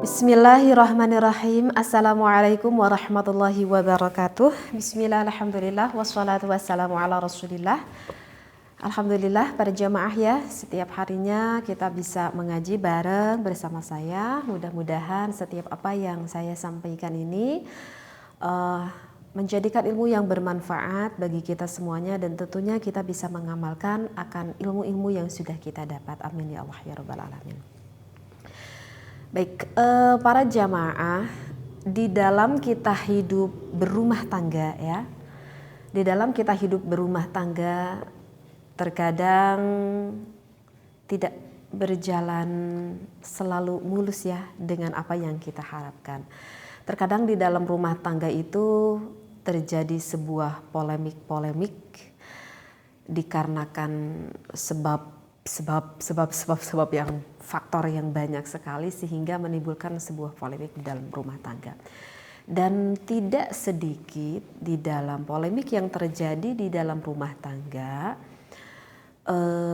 Bismillahirrahmanirrahim. Assalamualaikum warahmatullahi wabarakatuh. Bismillah, alhamdulillah, wassalatu wassalamu ala rasulillah. Alhamdulillah para jamaah ya, setiap harinya kita bisa mengaji bareng bersama saya. Mudah-mudahan setiap apa yang saya sampaikan ini menjadikan ilmu yang bermanfaat bagi kita semuanya, dan tentunya kita bisa mengamalkan akan ilmu-ilmu yang sudah kita dapat. Amin ya Allah ya rabbal alamin. Baik, para jamaah, di dalam kita hidup berumah tangga ya, di dalam kita hidup berumah tangga terkadang tidak berjalan selalu mulus ya dengan apa yang kita harapkan. Terkadang di dalam rumah tangga itu terjadi sebuah polemik-polemik dikarenakan sebab yang faktor yang banyak sekali sehingga menimbulkan sebuah polemik di dalam rumah tangga. Dan tidak sedikit di dalam polemik yang terjadi di dalam rumah tangga,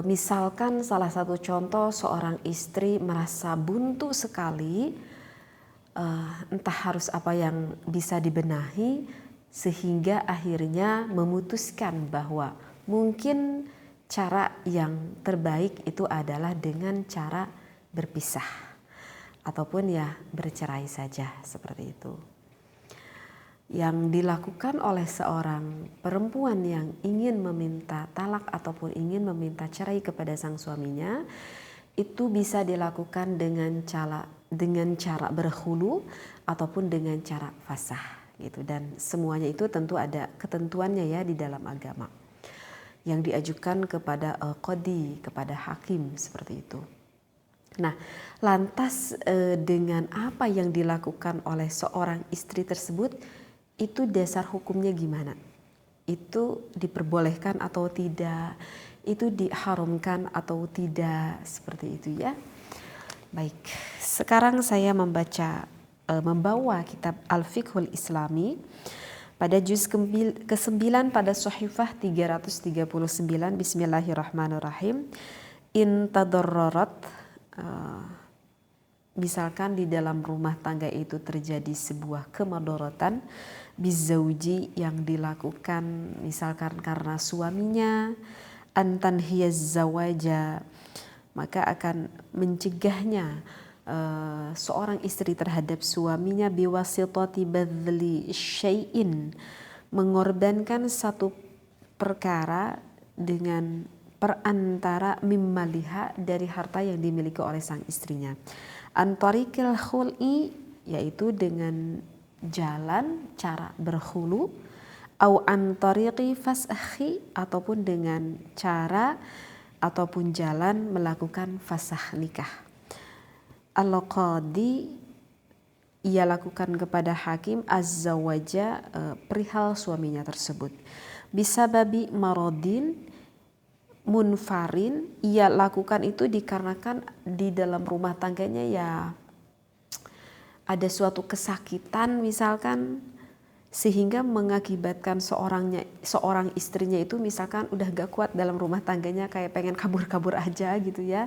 misalkan salah satu contoh, seorang istri merasa buntu sekali, entah harus apa yang bisa dibenahi, sehingga akhirnya memutuskan bahwa mungkin cara yang terbaik itu adalah dengan cara berpisah ataupun ya bercerai saja, seperti itu. Yang dilakukan oleh seorang perempuan yang ingin meminta talak ataupun ingin meminta cerai kepada sang suaminya, itu bisa dilakukan dengan cara berhulu ataupun dengan cara fasah gitu, dan semuanya itu tentu ada ketentuannya ya di dalam agama yang diajukan kepada qadi, kepada hakim, seperti itu. Nah, lantas dengan apa yang dilakukan oleh seorang istri tersebut, itu dasar hukumnya gimana? Itu diperbolehkan atau tidak? Itu diharamkan atau tidak? Seperti itu ya. Baik, sekarang saya membawa kitab Al-Fiqhul Islami pada juz ke-9 pada Shahifah 339. Bismillahirrahmanirrahim. In tadarrarat, misalkan di dalam rumah tangga itu terjadi sebuah kemadorotan bizauji yang dilakukan misalkan karena suaminya, antan hiyaz zawaja, maka akan mencegahnya seorang istri terhadap suaminya biwasitati badli syai'in, mengorbankan satu perkara dengan perantara mimmaliha, dari harta yang dimiliki oleh sang istrinya, antarikil khul'i, yaitu dengan jalan cara berhulu, au antariqi fasakhi, ataupun dengan cara ataupun jalan melakukan fasah nikah. Al-qadi, ia lakukan kepada hakim azza waja perihal suaminya tersebut. Bisababi maradin munfarin, ia lakukan itu dikarenakan di dalam rumah tangganya ya ada suatu kesakitan misalkan, sehingga mengakibatkan seorang istrinya itu misalkan udah gak kuat dalam rumah tangganya, kayak pengen kabur-kabur aja gitu ya.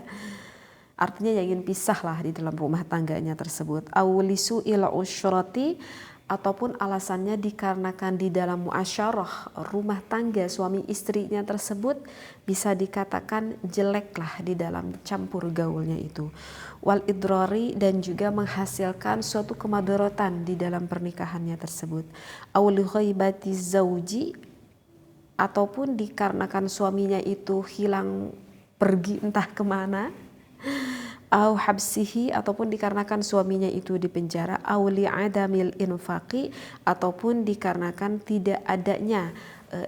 Artinya ya ingin pisah lah di dalam rumah tangganya tersebut. Awlisu ila usyrati, ataupun alasannya dikarenakan di dalam muasyarah rumah tangga suami istrinya tersebut bisa dikatakan jelek lah di dalam campur gaulnya itu. Wal idrari, dan juga menghasilkan suatu kemadaratan di dalam pernikahannya tersebut. Awli ghaibati zauji, ataupun dikarenakan suaminya itu hilang pergi entah kemana, au habsihi, ataupun dikarenakan suaminya itu dipenjara, au li adamil infaqi, ataupun dikarenakan tidak adanya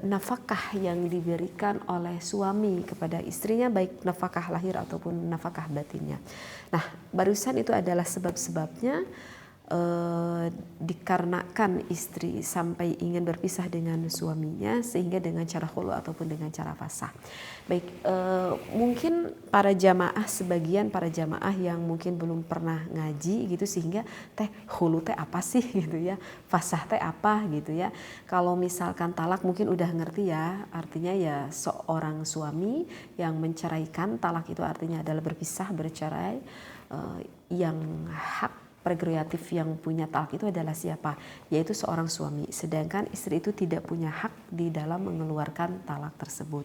nafkah yang diberikan oleh suami kepada istrinya, baik nafkah lahir ataupun nafkah batinnya. Nah, barusan itu adalah sebab-sebabnya dikarenakan istri sampai ingin berpisah dengan suaminya, sehingga dengan cara khulu ataupun dengan cara fasah. Baik, mungkin sebagian para jamaah yang mungkin belum pernah ngaji gitu, sehingga khulu apa sih gitu ya, fasah apa gitu ya. Kalau misalkan talak mungkin udah ngerti ya, artinya ya seorang suami yang menceraikan, talak itu artinya adalah berpisah, bercerai, yang hak prerogatif yang punya talak itu adalah siapa? Yaitu seorang suami. Sedangkan istri itu tidak punya hak di dalam mengeluarkan talak tersebut.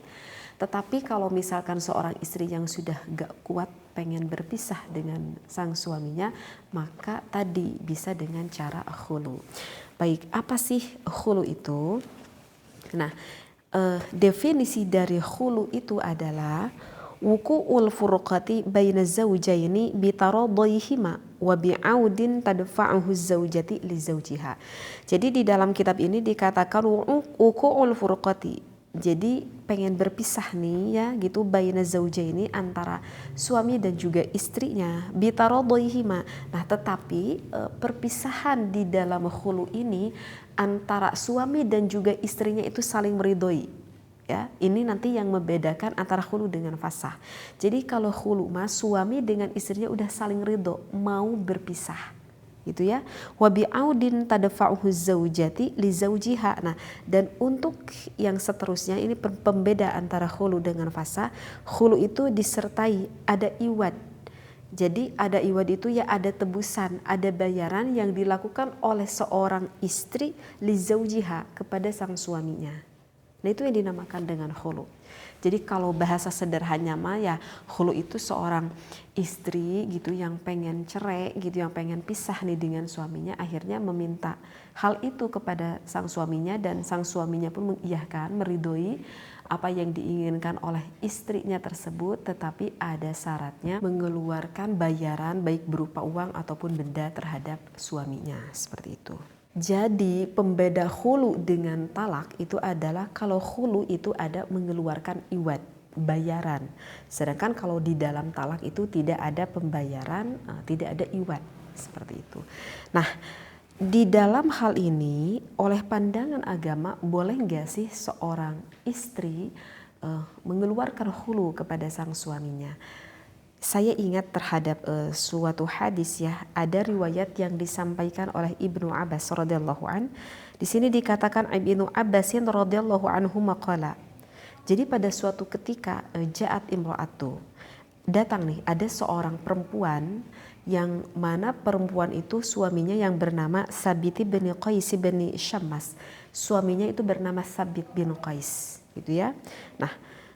Tetapi kalau misalkan seorang istri yang sudah gak kuat pengen berpisah dengan sang suaminya, maka tadi bisa dengan cara khulu. Baik, apa sih khulu itu? Nah, definisi dari khulu itu adalah wuku'ul furqati baina zawjaini bitaradayhima wa bi'audin tadfa'uhu zawjati li zawjiha. Jadi di dalam kitab ini dikatakan wuku'ul furqati. Jadi pengen berpisah nih ya gitu baina zawjaini antara suami dan juga istrinya bitaradayhima. Nah, tetapi perpisahan di dalam khulu ini antara suami dan juga istrinya itu saling meridhoi. Ya, ini nanti yang membedakan antara khulu dengan fasah. Jadi kalau khulu mas suami dengan istrinya udah saling ridho mau berpisah, gitu ya. Wa bi'audin tadfa'uhu zaujati li zaujiha. Nah, dan untuk yang seterusnya ini pembeda antara khulu dengan fasah. Khulu itu disertai ada iwad. Jadi ada iwad itu ya ada tebusan, ada bayaran yang dilakukan oleh seorang istri li zaujiha kepada sang suaminya. Nah, itu yang dinamakan dengan khulu. Jadi kalau bahasa sederhananya mah ya khulu itu seorang istri gitu yang pengen cerai gitu, yang pengen pisah nih dengan suaminya, akhirnya meminta hal itu kepada sang suaminya dan sang suaminya pun mengiyakan, meridhoi apa yang diinginkan oleh istrinya tersebut, tetapi ada syaratnya mengeluarkan bayaran baik berupa uang ataupun benda terhadap suaminya, seperti itu. Jadi pembeda khulu dengan talak itu adalah kalau khulu itu ada mengeluarkan iwad, bayaran. Sedangkan kalau di dalam talak itu tidak ada pembayaran, tidak ada iwad, seperti itu. Nah, di dalam hal ini oleh pandangan agama boleh nggak sih seorang istri mengeluarkan khulu kepada sang suaminya? Saya ingat terhadap suatu hadis ya, ada riwayat yang disampaikan oleh Ibnu Abbas radhiyallahu an. Di sini dikatakan Ibnu Abbasin radhiyallahu anhu maqala. Jadi pada suatu ketika ja'at imra'atu, datang nih ada seorang perempuan yang mana perempuan itu suaminya yang bernama Sabit bin Qais bin Syammas. Suaminya itu bernama Sabit bin Qais, gitu ya. Nah,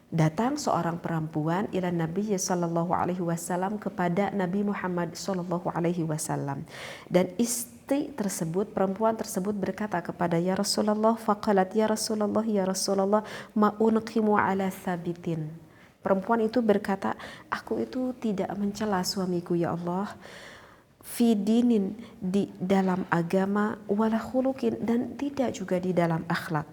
datang seorang perempuan ila Nabi sallallahu alaihi wasallam kepada Nabi Muhammad sallallahu alaihi wasallam, dan istri tersebut, perempuan tersebut berkata kepada ya Rasulullah, faqalat ya Rasulullah ma unqimu ala Sabitin. Perempuan itu berkata, aku itu tidak mencela suamiku ya Allah, fi dinin, di dalam agama, wala khuluqin, dan tidak juga di dalam akhlak,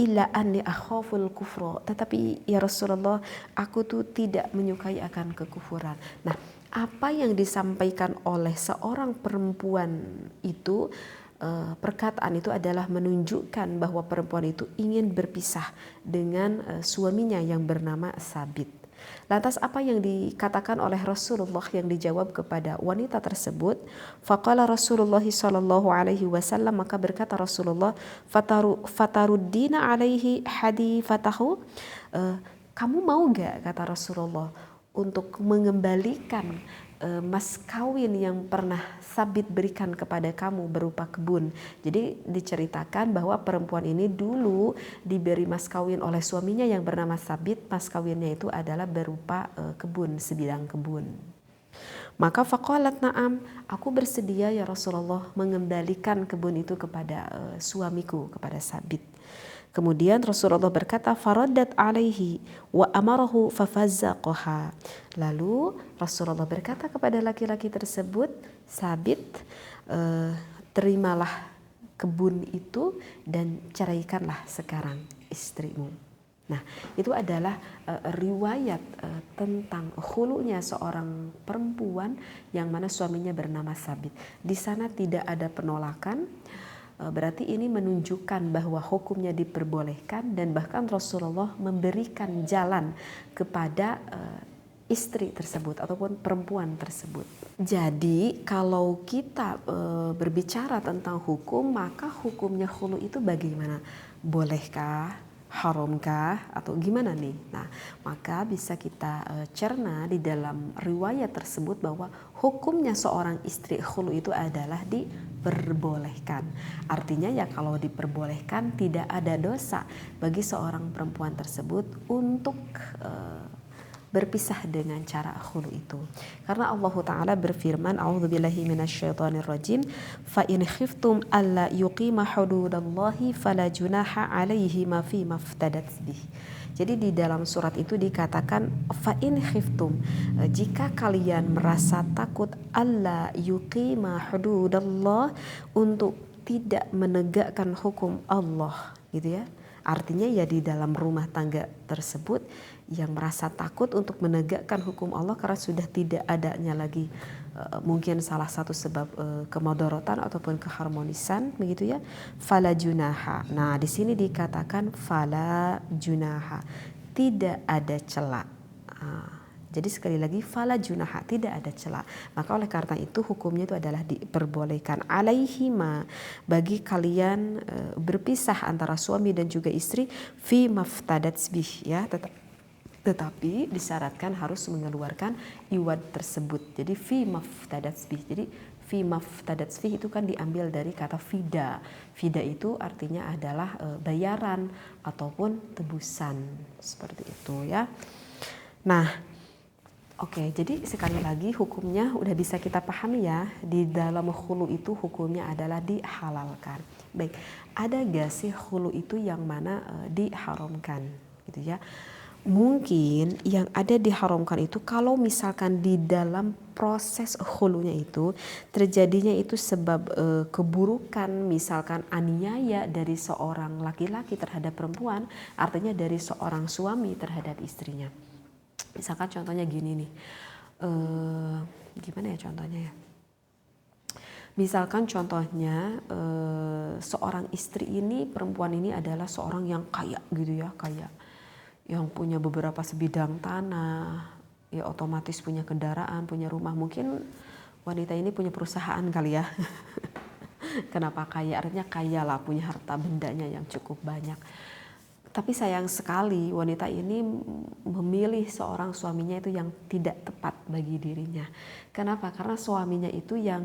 illa anni akhaful kufra, tetapi ya Rasulullah aku tuh tidak menyukai akan kekufuran. Nah, apa yang disampaikan oleh seorang perempuan itu, perkataan itu adalah menunjukkan bahwa perempuan itu ingin berpisah dengan suaminya yang bernama Sabit. Lantas apa yang dikatakan oleh Rasulullah yang dijawab kepada wanita tersebut? Faqala Rasulullah sallallahu alaihi wasallam, maka berkata Rasulullah, fataruddina alaihi hadifatahu, kamu mau gak, kata Rasulullah, untuk mengembalikan mas kawin yang pernah Sabit berikan kepada kamu berupa kebun. Jadi diceritakan bahwa perempuan ini dulu diberi mas kawin oleh suaminya yang bernama Sabit. Mas kawinnya itu adalah berupa kebun, sebidang kebun. Maka faqalat na'am, aku bersedia ya Rasulullah mengembalikan kebun itu kepada suamiku, kepada Sabit. Kemudian Rasulullah berkata, faraddat alaihi wa amarahu fafazzaqaha. Lalu Rasulullah berkata kepada laki-laki tersebut, Sabit, terimalah kebun itu dan ceraikanlah sekarang istrimu. Nah, itu adalah riwayat tentang khulunya seorang perempuan yang mana suaminya bernama Sabit. Di sana tidak ada penolakan. Berarti ini menunjukkan bahwa hukumnya diperbolehkan, dan bahkan Rasulullah memberikan jalan kepada istri tersebut ataupun perempuan tersebut. Jadi kalau kita berbicara tentang hukum, maka hukumnya khulu itu bagaimana? Bolehkah? haramkah atau gimana nih? Nah, maka bisa kita cerna di dalam riwayat tersebut bahwa hukumnya seorang istri khulu itu adalah diperbolehkan. Artinya ya kalau diperbolehkan tidak ada dosa bagi seorang perempuan tersebut untuk berpisah dengan cara khulu itu. Karena Allah Ta'ala berfirman, A'udzubillahi minasyaitonirrajim, fa in khiftum alla yuqima hududallahi fala junaha alaihi ma fi maftadat bih. Jadi di dalam surat itu dikatakan fa in khiftum, jika kalian merasa takut alla yuqima hududallah, untuk tidak menegakkan hukum Allah gitu ya. Artinya ya di dalam rumah tangga tersebut yang merasa takut untuk menegakkan hukum Allah karena sudah tidak adanya lagi mungkin salah satu sebab kemudaratan ataupun keharmonisan begitu ya. Fala junaha. Nah, di sini dikatakan fala junaha, tidak ada celah. Jadi sekali lagi fala junaha, tidak ada celah. Maka oleh karena itu hukumnya itu adalah diperbolehkan alaihima, bagi kalian berpisah antara suami dan juga istri fi maftadat bih ya, tetapi disyaratkan harus mengeluarkan iwad tersebut. Jadi fi maftadat bih. Jadi fi maftadat bih itu kan diambil dari kata fida. Fida itu artinya adalah bayaran ataupun tebusan seperti itu ya. Nah, oke, jadi sekali lagi hukumnya udah bisa kita pahami ya. Di dalam khulu itu hukumnya adalah dihalalkan. Baik, ada gak sih khulu itu yang mana diharamkan gitu ya? Mungkin yang ada diharamkan itu kalau misalkan di dalam proses khulunya itu terjadinya itu sebab keburukan, misalkan aniaya dari seorang laki-laki terhadap perempuan, artinya dari seorang suami terhadap istrinya. Misalkan contohnya gini nih, gimana ya contohnya ya? Misalkan contohnya seorang istri ini, perempuan ini adalah seorang yang kaya gitu ya, kaya, yang punya beberapa sebidang tanah, ya otomatis punya kendaraan, punya rumah. Mungkin wanita ini punya perusahaan kali ya. Kenapa kaya? Artinya kaya lah, punya harta bendanya yang cukup banyak. Tapi sayang sekali wanita ini memilih seorang suaminya itu yang tidak tepat bagi dirinya. Kenapa? Karena suaminya itu yang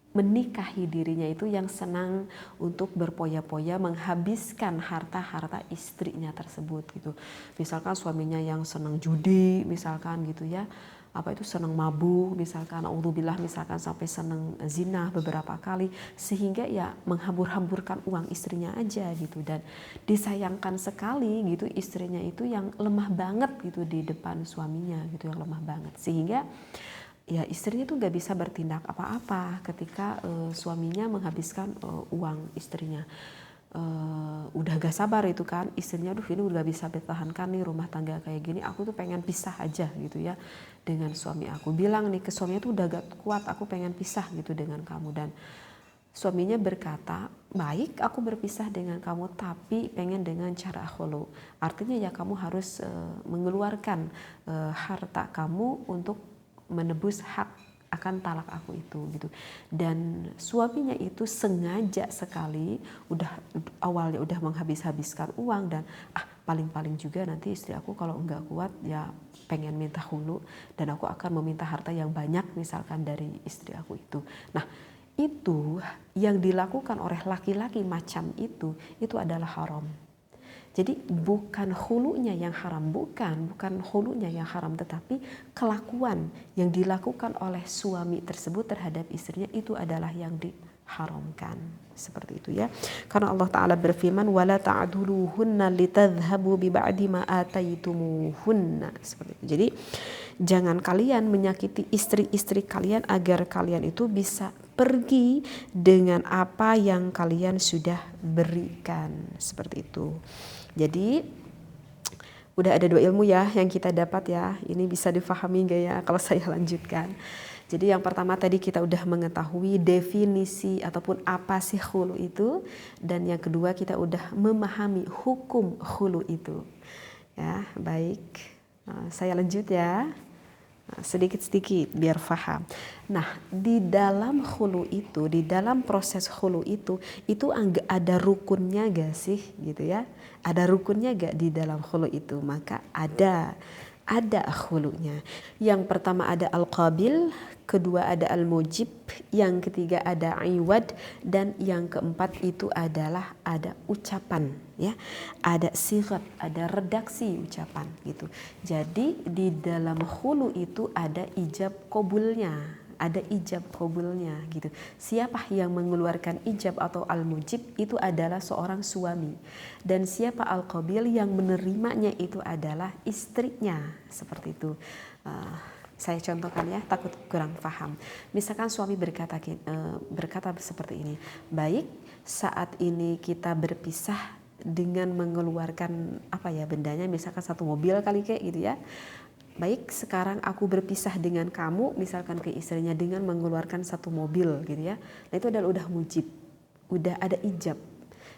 menikahi dirinya itu yang senang untuk berpoya-poya menghabiskan harta-harta istrinya tersebut gitu. Misalkan suaminya yang senang judi misalkan gitu ya. Apa itu senang mabuk misalkan, naudzubillah, misalkan sampai senang zina beberapa kali, sehingga ya menghambur-hamburkan uang istrinya aja gitu. Dan disayangkan sekali gitu istrinya itu yang lemah banget gitu di depan suaminya gitu, yang lemah banget, sehingga ya istrinya tuh gak bisa bertindak apa-apa ketika suaminya menghabiskan uang istrinya. Udah gak sabar itu kan istrinya, aduh ini udah bisa bertahankan nih rumah tangga kayak gini, aku tuh pengen pisah aja gitu ya dengan suami aku. Bilang nih ke suaminya tuh udah gak kuat, aku pengen pisah gitu dengan kamu. Dan suaminya berkata, baik aku berpisah dengan kamu tapi pengen dengan cara khulu. Artinya ya kamu harus mengeluarkan harta kamu untuk menebus hak akan talak aku itu gitu. Dan suaminya itu sengaja sekali awalnya udah menghabiskan uang, dan paling-paling juga nanti istri aku kalau enggak kuat ya pengen minta hulu, dan aku akan meminta harta yang banyak misalkan dari istri aku itu. Nah, itu yang dilakukan oleh laki-laki macam itu adalah haram. Jadi bukan hulunya yang haram, bukan hulunya yang haram, tetapi kelakuan yang dilakukan oleh suami tersebut terhadap istrinya itu adalah yang diharamkan. Seperti itu ya. Karena Allah Ta'ala berfirman, wala ta'duluhunna litadhhabu biba'di ma ataitumuhunna. Seperti itu. Jadi jangan kalian menyakiti istri-istri kalian agar kalian itu bisa pergi dengan apa yang kalian sudah berikan. Seperti itu. Jadi udah ada 2 ilmu ya yang kita dapat ya. Ini bisa difahami gak ya kalau saya lanjutkan. Jadi yang pertama tadi kita udah mengetahui definisi ataupun apa sih khulu itu. Dan yang kedua kita udah memahami hukum khulu itu. Ya, baik. Saya lanjut ya. Sedikit-sedikit biar paham. Nah, di dalam khulu itu, di dalam proses khulu itu ada rukunnya gak sih gitu ya? Ada rukunnya gak di dalam khulu itu? Maka ada khulunya. Yang pertama ada al-qabil, kedua ada al-mujib, yang ketiga ada iwad, dan yang keempat itu adalah ada ucapan ya. Ada sighat, ada redaksi ucapan gitu. Jadi di dalam khulu itu ada ijab qabulnya. Ada ijab qabulnya gitu. Siapa yang mengeluarkan ijab atau al-mujib itu adalah seorang suami. Dan siapa al-qabil yang menerimanya itu adalah istrinya. Seperti itu. Saya contohkan ya, takut kurang paham. Misalkan suami berkata seperti ini. Baik, saat ini kita berpisah dengan mengeluarkan bendanya, misalkan satu mobil kali kayak gitu ya. Baik, sekarang aku berpisah dengan kamu, misalkan ke istrinya, dengan mengeluarkan satu mobil gitu ya. Nah itu adalah udah mujib, udah ada ijab.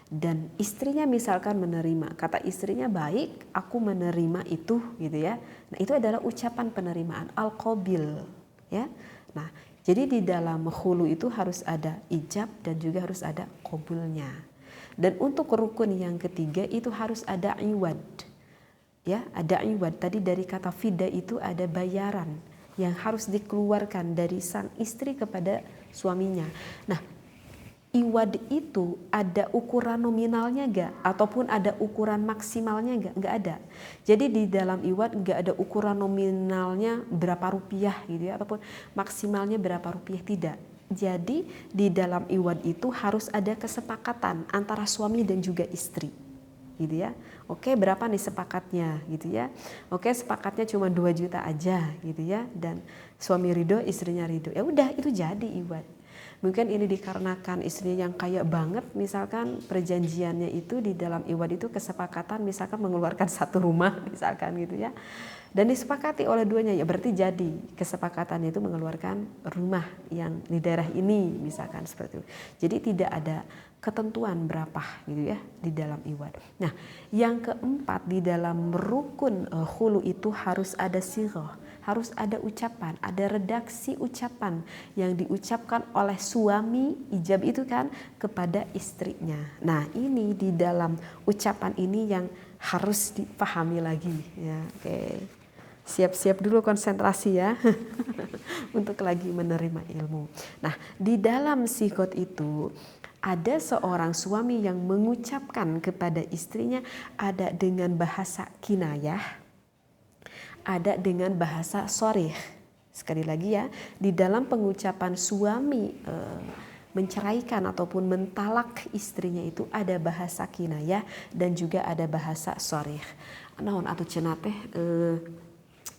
Dan istrinya misalkan menerima, kata istrinya baik, aku menerima itu gitu ya. Nah itu adalah ucapan penerimaan, al-qabil ya. Nah jadi di dalam khulu itu harus ada ijab dan juga harus ada qabulnya. Dan untuk rukun yang ketiga itu harus ada iwad. Ya, ada iwad. Tadi dari kata fida itu ada bayaran yang harus dikeluarkan dari sang istri kepada suaminya. Nah, iwad itu ada ukuran nominalnya enggak? Ataupun ada ukuran maksimalnya enggak? Enggak ada. Jadi di dalam iwad enggak ada ukuran nominalnya berapa rupiah gitu ya, ataupun maksimalnya berapa rupiah, tidak. Jadi di dalam iwad itu harus ada kesepakatan antara suami dan juga istri. Gitu ya. Oke, berapa nih sepakatnya gitu ya. Oke, sepakatnya cuma 2 juta aja gitu ya, dan suami ridho, istrinya ridho. Ya udah, itu jadi iwad. Mungkin ini dikarenakan istrinya yang kaya banget, misalkan perjanjiannya itu di dalam iwad itu kesepakatan misalkan mengeluarkan satu rumah misalkan gitu ya. Dan disepakati oleh duanya, ya berarti jadi kesepakatannya itu mengeluarkan rumah yang di daerah ini misalkan seperti itu. Jadi tidak ada ketentuan berapa gitu ya di dalam iwad. Nah, yang keempat di dalam rukun khulu itu harus ada sighah, harus ada ucapan, ada redaksi ucapan yang diucapkan oleh suami ijab itu kan kepada istrinya. Nah, ini di dalam ucapan ini yang harus dipahami lagi ya. Oke. Siap-siap dulu konsentrasi ya untuk lagi menerima ilmu. Nah, di dalam sighot itu ada seorang suami yang mengucapkan kepada istrinya, ada dengan bahasa kinayah, ada dengan bahasa sharih. Sekali lagi ya, di dalam pengucapan suami menceraikan ataupun mentalak istrinya itu ada bahasa kinayah dan juga ada bahasa sharih. Naon atuh cenah teh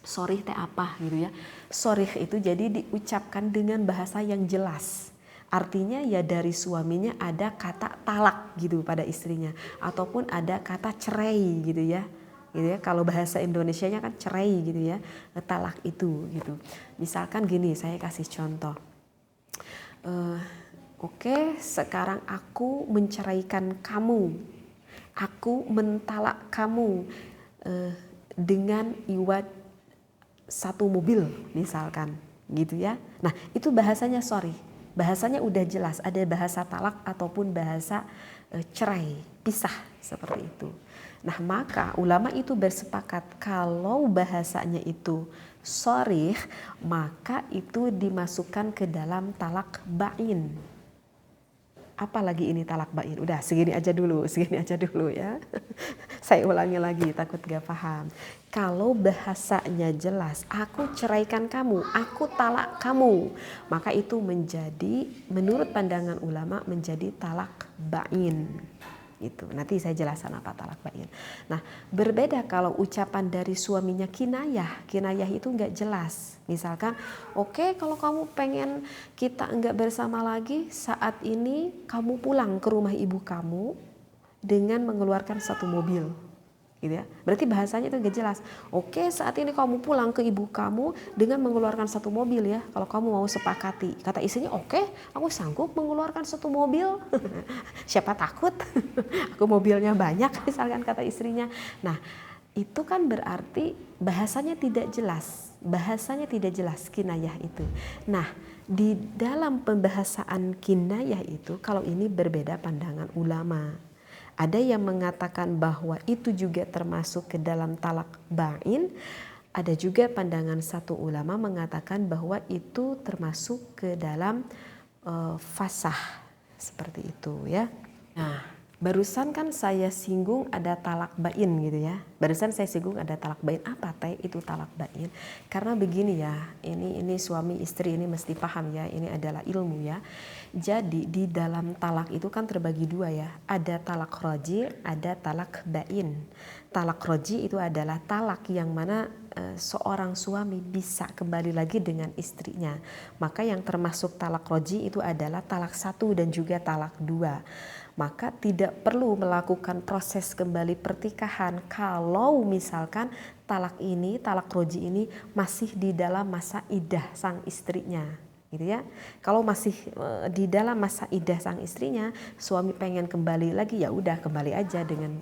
sharih teh apa gitu ya. Sharih itu jadi diucapkan dengan bahasa yang jelas. Artinya ya dari suaminya ada kata talak gitu pada istrinya, ataupun ada kata cerai gitu ya. Gitu ya. Kalau bahasa Indonesianya kan cerai gitu ya. Talak itu gitu. Misalkan gini, saya kasih contoh. Oke, sekarang aku menceraikan kamu. Aku mentalak kamu dengan iwad satu mobil misalkan gitu ya. Nah, itu bahasanya sorry. Bahasanya udah jelas, ada bahasa talak ataupun bahasa cerai, pisah seperti itu. Nah, maka ulama itu bersepakat kalau bahasanya itu sharih, maka itu dimasukkan ke dalam talak bain. Apalagi ini talak bain. Udah segini aja dulu ya. Saya ulangi lagi, takut gak paham. Kalau bahasanya jelas, aku ceraikan kamu, aku talak kamu, maka itu menjadi, menurut pandangan ulama, menjadi talak bain. Itu nanti saya jelaskan apa talak bain. Nah, berbeda kalau ucapan dari suaminya kinayah itu nggak jelas. Misalkan, oke, kalau kamu pengen kita nggak bersama lagi, saat ini kamu pulang ke rumah ibu kamu dengan mengeluarkan satu mobil. Gitu ya. Berarti bahasanya itu gak jelas. Oke, saat ini kamu pulang ke ibu kamu dengan mengeluarkan satu mobil ya. Kalau kamu mau sepakati. Kata istrinya, oke, aku sanggup mengeluarkan satu mobil. Siapa takut? Aku mobilnya banyak misalkan kata istrinya. Nah, itu kan berarti bahasanya tidak jelas. Bahasanya tidak jelas kinayah itu. Nah, di dalam pembahasan kinayah itu, kalau ini berbeda pandangan ulama. Ada yang mengatakan bahwa itu juga termasuk ke dalam talak ba'in. Ada juga pandangan satu ulama mengatakan bahwa itu termasuk ke dalam fasah. Seperti itu ya. Nah, barusan kan saya singgung ada talak bain gitu ya. Barusan saya singgung ada talak bain. Apa teh itu talak bain? Karena begini ya, ini suami istri ini mesti paham ya, ini adalah ilmu ya. Jadi di dalam talak itu kan terbagi dua ya. Ada talak roji, ada talak bain. Talak roji itu adalah talak yang mana seorang suami bisa kembali lagi dengan istrinya. Maka yang termasuk talak roji itu adalah talak 1 dan juga talak 2. Maka tidak perlu melakukan proses kembali pertikahan kalau misalkan talak roji ini masih di dalam masa iddah sang istrinya. Gitu ya. Kalau masih di dalam masa iddah sang istrinya, suami pengen kembali lagi, ya udah kembali aja dengan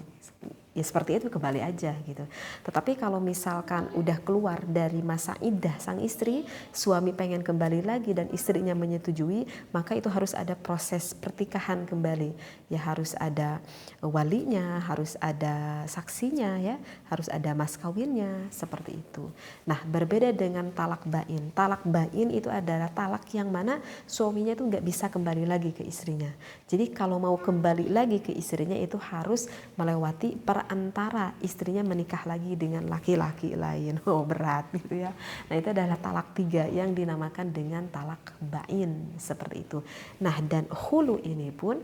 ya seperti itu, kembali aja gitu. Tetapi kalau misalkan udah keluar dari masa iddah sang istri, suami pengen kembali lagi dan istrinya menyetujui, maka itu harus ada proses pertikahan kembali. Ya harus ada walinya, harus ada saksinya ya, harus ada mas kawinnya, seperti itu. Nah, berbeda dengan talak bain. Talak bain itu adalah talak yang mana suaminya itu nggak bisa kembali lagi ke istrinya. Jadi kalau mau kembali lagi ke istrinya itu harus melewati perantara istrinya menikah lagi dengan laki-laki lain. Oh, berat gitu ya. Nah, itu adalah talak 3 yang dinamakan dengan talak bain, seperti itu. Nah, dan hulu ini pun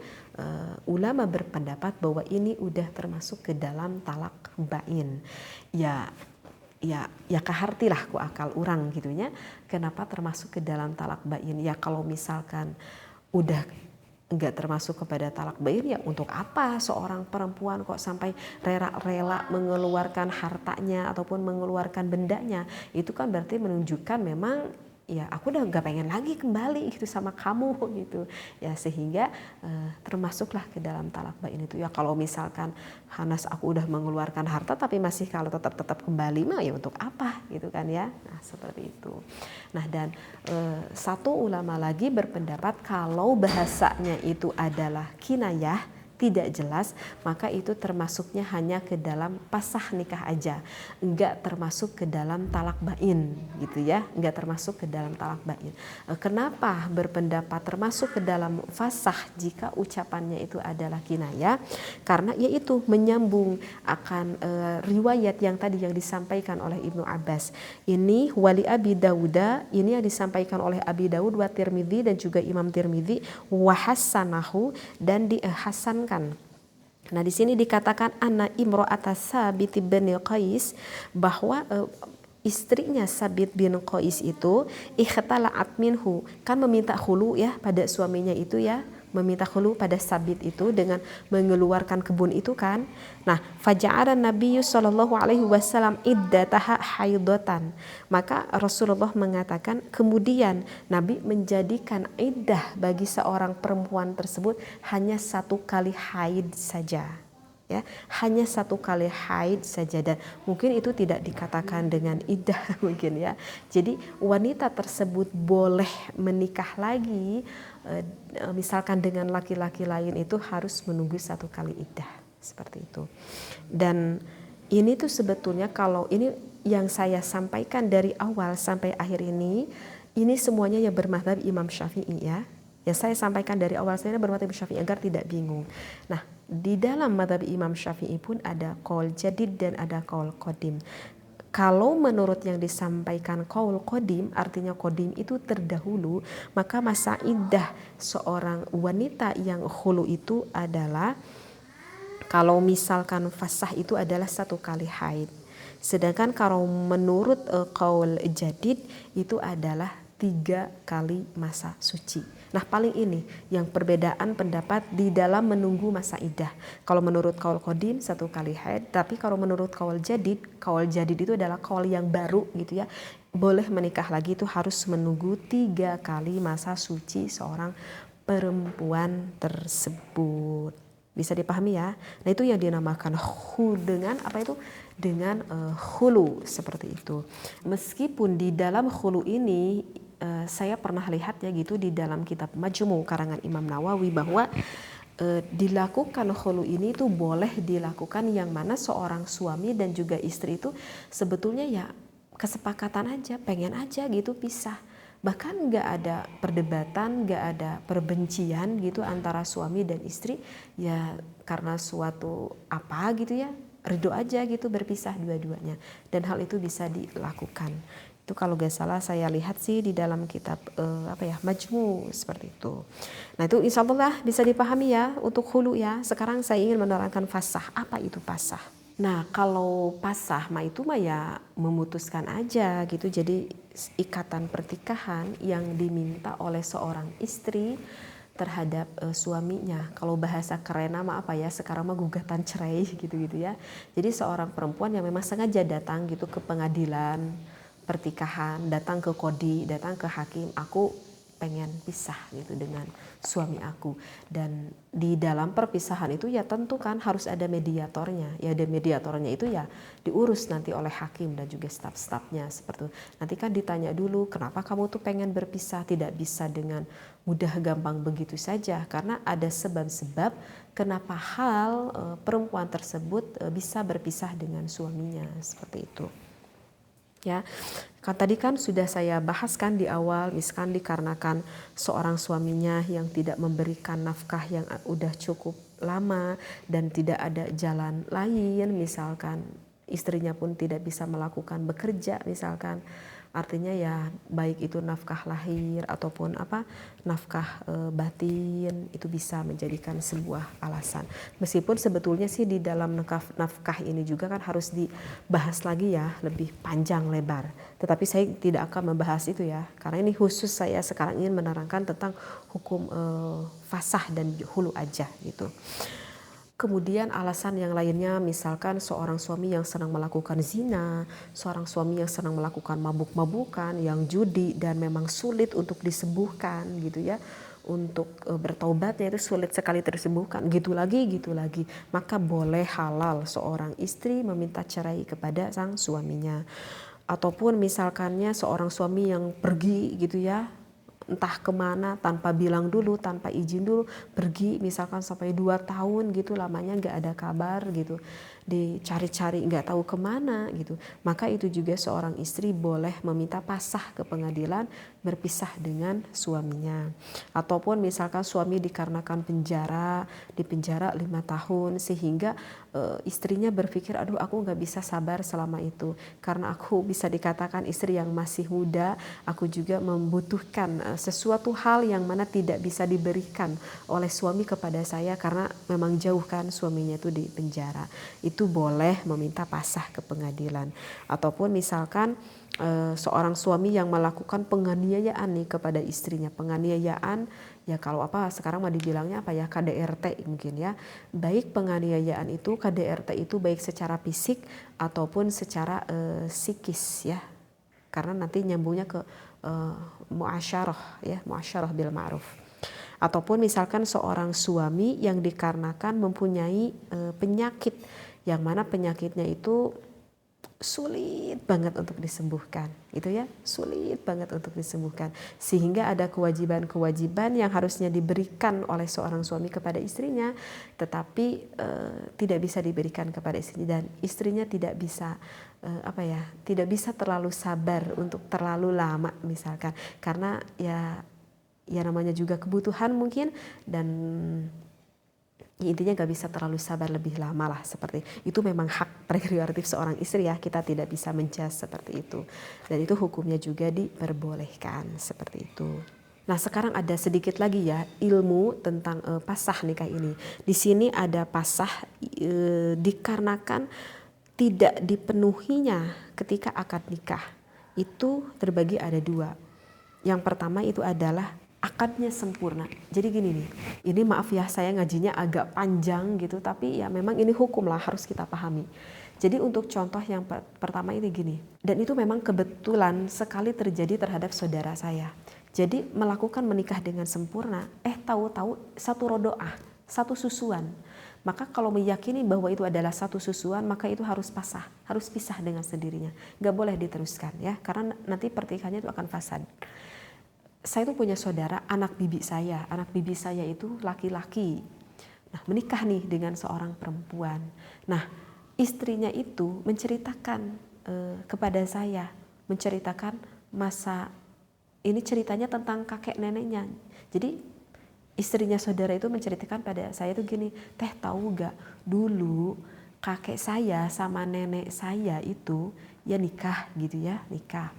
ulama berpendapat bahwa ini udah termasuk ke dalam talak bain. Ya kahartilah ku akal orang gitunya. Kenapa termasuk ke dalam talak bain? Ya kalau misalkan udah enggak termasuk kepada talak bain, ya untuk apa seorang perempuan kok sampai rela mengeluarkan hartanya ataupun mengeluarkan bendanya? Itu kan berarti menunjukkan memang ya aku udah gak pengen lagi kembali gitu sama kamu gitu ya, sehingga termasuklah ke dalam talak bain itu ya. Kalau misalkan Hanas aku udah mengeluarkan harta tapi masih kalau tetap kembali mah ya untuk apa gitu kan ya. Nah, seperti itu. Nah, dan satu ulama lagi berpendapat kalau bahasanya itu adalah kinayah, tidak jelas, maka itu termasuknya hanya ke dalam pasah nikah aja, enggak termasuk ke dalam talak bain gitu ya, enggak termasuk ke dalam talak bain. Kenapa berpendapat termasuk ke dalam fasah jika ucapannya itu adalah kinayah? Karena yaitu menyambung akan riwayat yang tadi yang disampaikan oleh Ibnu Abbas. Ini wali Abi Dawuda, ini yang disampaikan oleh Abi Dawud wa Tirmidzi dan juga Imam Tirmidzi, wa hassanahu, dan dihasankan. Nah, di sini dikatakan anna imra'ata Sabit bin Qais, bahwa istrinya Sabit bin Qais itu ikhtala'at minhu, kan meminta khulu ya pada suaminya itu ya, meminta khulu pada Sabit itu dengan mengeluarkan kebun itu kan. Nah, faja'ala Nabi sallallahu alaihi wasallam iddataha haidatan. Maka Rasulullah mengatakan kemudian Nabi menjadikan iddah bagi seorang perempuan tersebut hanya 1 kali haid saja. Ya, hanya 1 kali haid saja, dan mungkin itu tidak dikatakan dengan iddah mungkin ya. Jadi wanita tersebut boleh menikah lagi misalkan dengan laki-laki lain itu harus menunggu 1 kali iddah, seperti itu. Dan ini tuh sebetulnya kalau ini yang saya sampaikan dari awal sampai akhir ini semuanya yang bermadzhab Imam Syafi'i ya. Yang saya sampaikan dari awal saya bermadzhab Syafi'i agar tidak bingung. Nah, di dalam madzhab Imam Syafi'i pun ada qaul jadid dan ada qaul qadim. Kalau menurut yang disampaikan qaul qadim, artinya qadim itu terdahulu, maka masa iddah seorang wanita yang khulu itu adalah kalau misalkan fasah itu adalah 1 kali haid. Sedangkan kalau menurut qaul jadid itu adalah 3 kali masa suci. Nah, paling ini yang perbedaan pendapat di dalam menunggu masa iddah. Kalau menurut qaul qadim 1 kali haid, tapi kalau menurut qaul jadid itu adalah qaul yang baru gitu ya. Boleh menikah lagi itu harus menunggu 3 kali masa suci seorang perempuan tersebut. Bisa dipahami ya. Nah itu yang dinamakan dengan apa itu? Dengan khulu seperti itu. Meskipun di dalam khulu ini saya pernah lihat ya gitu di dalam kitab Majmu karangan Imam Nawawi bahwa dilakukan khulu ini tuh boleh dilakukan yang mana seorang suami dan juga istri itu sebetulnya ya kesepakatan aja, pengen aja gitu pisah. Bahkan nggak ada perdebatan, nggak ada perbencian gitu antara suami dan istri ya karena suatu apa gitu ya, ridho aja gitu berpisah dua-duanya, dan hal itu bisa dilakukan. Itu kalau gak salah saya lihat sih di dalam kitab Majmu seperti itu. Nah itu insya Allah bisa dipahami ya untuk hulu ya. Sekarang saya ingin menerangkan fasah. Apa itu fasah? Nah kalau pasah mah itu mah ya memutuskan aja gitu. Jadi ikatan pertikahan yang diminta oleh seorang istri terhadap suaminya. Kalau bahasa keren mah apa ya, sekarang mah gugatan cerai gitu-gitu ya. Jadi seorang perempuan yang memang sengaja datang gitu ke pengadilan pertikahan, datang ke kodi, datang ke hakim, aku pengen pisah gitu dengan suami aku. Dan di dalam perpisahan itu ya tentu kan harus ada mediatornya. Ya ada mediatornya itu ya diurus nanti oleh hakim dan juga staf-stafnya seperti itu. Nanti kan ditanya dulu kenapa kamu tuh pengen berpisah, tidak bisa dengan mudah gampang begitu saja karena ada sebab-sebab kenapa hal perempuan tersebut bisa berpisah dengan suaminya seperti itu. Ya, tadi kan sudah saya bahaskan di awal, misalkan dikarenakan seorang suaminya yang tidak memberikan nafkah yang udah cukup lama dan tidak ada jalan lain, misalkan istrinya pun tidak bisa melakukan bekerja misalkan. Artinya ya baik itu nafkah lahir ataupun nafkah batin itu bisa menjadikan sebuah alasan. Meskipun sebetulnya sih di dalam nafkah ini juga kan harus dibahas lagi ya lebih panjang lebar. Tetapi saya tidak akan membahas itu ya karena ini khusus saya sekarang ingin menerangkan tentang hukum fasah dan hulu aja gitu. Kemudian alasan yang lainnya misalkan seorang suami yang senang melakukan zina, seorang suami yang senang melakukan mabuk-mabukan, yang judi dan memang sulit untuk disembuhkan gitu ya. Untuk bertaubatnya itu sulit sekali tersembuhkan, gitu lagi. Maka boleh halal seorang istri meminta cerai kepada sang suaminya. Ataupun misalkannya seorang suami yang pergi gitu ya, entah kemana tanpa bilang dulu, tanpa izin dulu, pergi misalkan sampai 2 tahun gitu lamanya gak ada kabar gitu, dicari-cari gak tahu kemana gitu, maka itu juga seorang istri boleh meminta pasah ke pengadilan berpisah dengan suaminya. Ataupun misalkan suami dikarenakan di penjara 5 tahun sehingga istrinya berpikir aduh aku gak bisa sabar selama itu karena aku bisa dikatakan istri yang masih muda, aku juga membutuhkan sesuatu hal yang mana tidak bisa diberikan oleh suami kepada saya karena memang jauh kan suaminya itu di penjara. Itu boleh meminta pasah ke pengadilan. Ataupun misalkan seorang suami yang melakukan penganiayaan nih kepada istrinya, penganiayaan ya kalau sekarang mah dibilangnya KDRT mungkin ya. Baik penganiayaan itu KDRT itu baik secara fisik ataupun secara psikis ya. Karena nanti nyambungnya ke muasyarah bil ma'ruf. Ataupun misalkan seorang suami yang dikarenakan mempunyai penyakit yang mana penyakitnya itu sulit banget untuk disembuhkan gitu ya, sulit banget untuk disembuhkan sehingga ada kewajiban-kewajiban yang harusnya diberikan oleh seorang suami kepada istrinya tetapi tidak bisa diberikan kepada istrinya dan istrinya tidak bisa tidak bisa terlalu sabar untuk terlalu lama misalkan karena ya namanya juga kebutuhan mungkin dan intinya gak bisa terlalu sabar lebih lama lah seperti itu. Memang hak prerogatif seorang istri ya, kita tidak bisa menjudge seperti itu dan itu hukumnya juga diperbolehkan seperti itu. Nah sekarang ada sedikit lagi ya ilmu tentang pasah nikah ini. Di sini ada pasah dikarenakan tidak dipenuhinya ketika akad nikah itu terbagi ada 2. Yang pertama itu adalah akadnya sempurna. Jadi gini nih, ini maaf ya saya ngajinya agak panjang gitu, tapi ya memang ini hukum lah harus kita pahami. Jadi untuk contoh yang pertama ini gini, dan itu memang kebetulan sekali terjadi terhadap saudara saya. Jadi melakukan menikah dengan sempurna, tahu-tahu satu rodoah, satu susuan. Maka kalau meyakini bahwa itu adalah satu susuan, maka itu harus pisah dengan sendirinya. Nggak boleh diteruskan ya, karena nanti pernikahannya itu akan fasad. Saya itu punya saudara, anak bibi saya itu laki-laki. Nah, menikah nih dengan seorang perempuan. Nah, istrinya itu menceritakan kepada saya, menceritakan masa ini ceritanya tentang kakek neneknya. Jadi istrinya saudara itu menceritakan pada saya tuh gini, teh tahu gak dulu kakek saya sama nenek saya itu ya nikah gitu ya, nikah.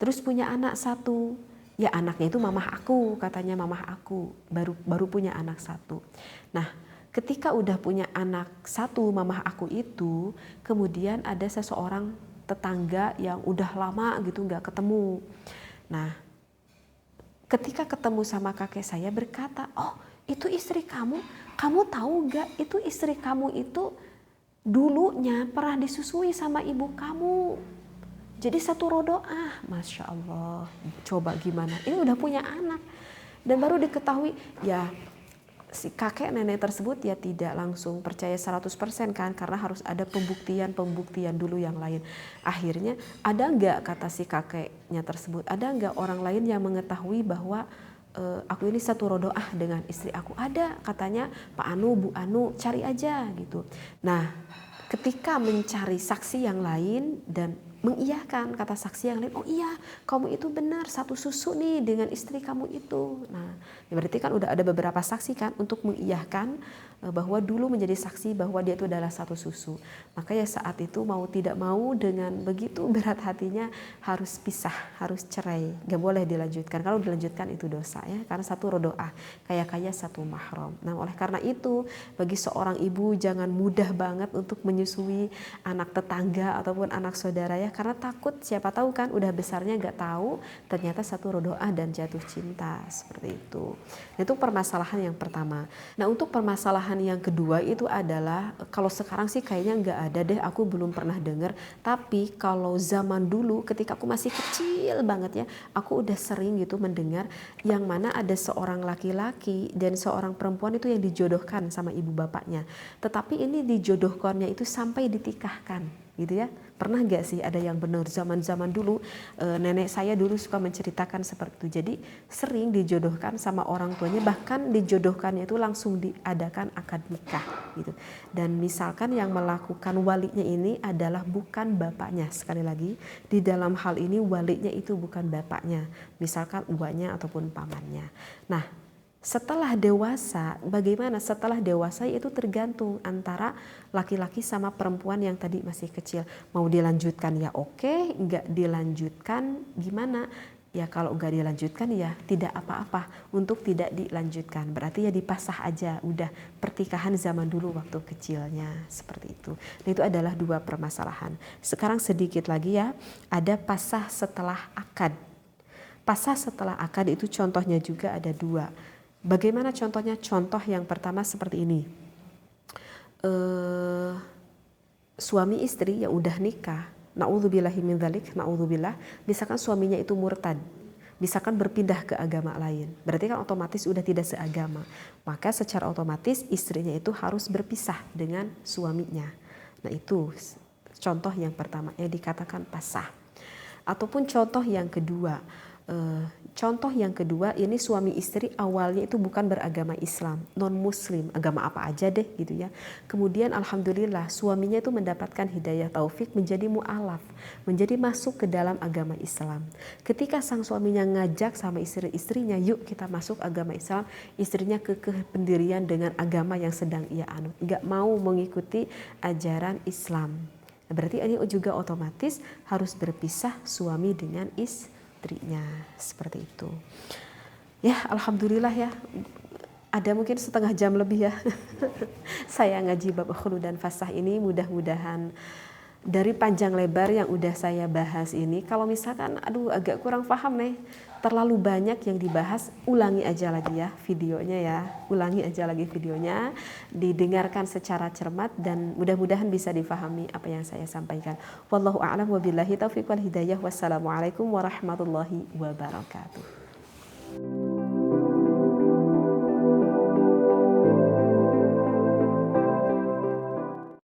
Terus punya anak satu, ya anaknya itu mamah aku, katanya mamah aku baru punya anak satu. Nah, ketika udah punya anak satu mamah aku itu, kemudian ada seseorang tetangga yang udah lama gitu nggak ketemu. Nah, ketika ketemu sama kakek saya berkata, oh itu istri kamu tahu gak itu istri kamu itu dulunya pernah disusui sama ibu kamu. Jadi satu rodoah, Masya Allah, coba gimana, ini udah punya anak. Dan baru diketahui, ya si kakek nenek tersebut ya tidak langsung percaya 100% kan, karena harus ada pembuktian dulu yang lain. Akhirnya ada nggak, kata si kakeknya tersebut, ada nggak orang lain yang mengetahui bahwa aku ini satu rodoah dengan istri aku? Ada, katanya Pak Anu, Bu Anu, cari aja gitu. Nah, ketika mencari saksi yang lain dan mengiyakan, kata saksi yang lain, oh iya kamu itu benar satu susu nih dengan istri kamu itu. Nah, ya berarti kan udah ada beberapa saksi kan untuk mengiyakan bahwa dulu menjadi saksi bahwa dia itu adalah satu susu. Maka ya saat itu mau tidak mau dengan begitu berat hatinya harus pisah, harus cerai, gak boleh dilanjutkan. Kalau dilanjutkan itu dosa ya, karena satu rodoah, kaya satu mahram. Nah, oleh karena itu bagi seorang ibu jangan mudah banget untuk menyusui anak tetangga ataupun anak saudara ya, karena takut siapa tahu kan udah besarnya gak tahu ternyata satu rodoah dan jatuh cinta seperti itu. Nah, itu permasalahan yang pertama. Nah, untuk permasalahan yang kedua itu adalah, kalau sekarang sih kayaknya nggak ada deh, aku belum pernah dengar. Tapi kalau zaman dulu ketika aku masih kecil banget ya, aku udah sering gitu mendengar yang mana ada seorang laki-laki dan seorang perempuan itu yang dijodohkan sama ibu bapaknya. Tetapi ini dijodohkannya itu sampai ditikahkan gitu ya. Pernah gak sih ada yang benar zaman-zaman dulu, nenek saya dulu suka menceritakan seperti itu. Jadi sering dijodohkan sama orang tuanya, bahkan dijodohkannya itu langsung diadakan akad nikah gitu. Dan misalkan yang melakukan walinya ini adalah bukan bapaknya, sekali lagi di dalam hal ini walinya itu bukan bapaknya, misalkan uaknya ataupun pamannya. Nah, setelah dewasa, bagaimana setelah dewasa itu tergantung antara laki-laki sama perempuan yang tadi masih kecil. Mau dilanjutkan ya oke, nggak dilanjutkan gimana? Ya kalau nggak dilanjutkan ya tidak apa-apa untuk tidak dilanjutkan. Berarti ya dipasah aja, udah pertikahan zaman dulu waktu kecilnya, seperti itu. Nah, itu adalah dua permasalahan. Sekarang sedikit lagi ya, ada pasah setelah akad. Pasah setelah akad itu contohnya juga ada dua. Bagaimana contohnya? Contoh yang pertama seperti ini. Suami istri yang udah nikah, na'udzubillahi min dzalik, na'udzubillah, misalkan suaminya itu murtad, misalkan berpindah ke agama lain, berarti kan otomatis udah tidak seagama. Maka secara otomatis istrinya itu harus berpisah dengan suaminya. Nah, itu contoh yang pertama yang dikatakan pasah. Ataupun contoh yang kedua, ini suami istri awalnya itu bukan beragama Islam, non muslim, agama apa aja deh gitu ya. Kemudian alhamdulillah suaminya itu mendapatkan hidayah taufik menjadi mu'alaf, menjadi masuk ke dalam agama Islam. Ketika sang suaminya ngajak sama istri-istrinya, yuk kita masuk agama Islam, istrinya kekeh pendirian dengan agama yang sedang ia anut, gak mau mengikuti ajaran Islam. Nah, berarti ini juga otomatis harus berpisah suami dengan istrinya, seperti itu. Ya, alhamdulillah ya. Ada mungkin setengah jam lebih ya. Saya ngaji bab khulu dan fasah ini, mudah-mudahan dari panjang lebar yang udah saya bahas ini, kalau misalkan agak kurang paham nih, terlalu banyak yang dibahas, ulangi aja lagi ya videonya ya. Ulangi aja lagi videonya, didengarkan secara cermat dan mudah-mudahan bisa difahami apa yang saya sampaikan. Wallahu a'lam wabillahi taufiq wal hidayah. Wassalamualaikum warahmatullahi wabarakatuh.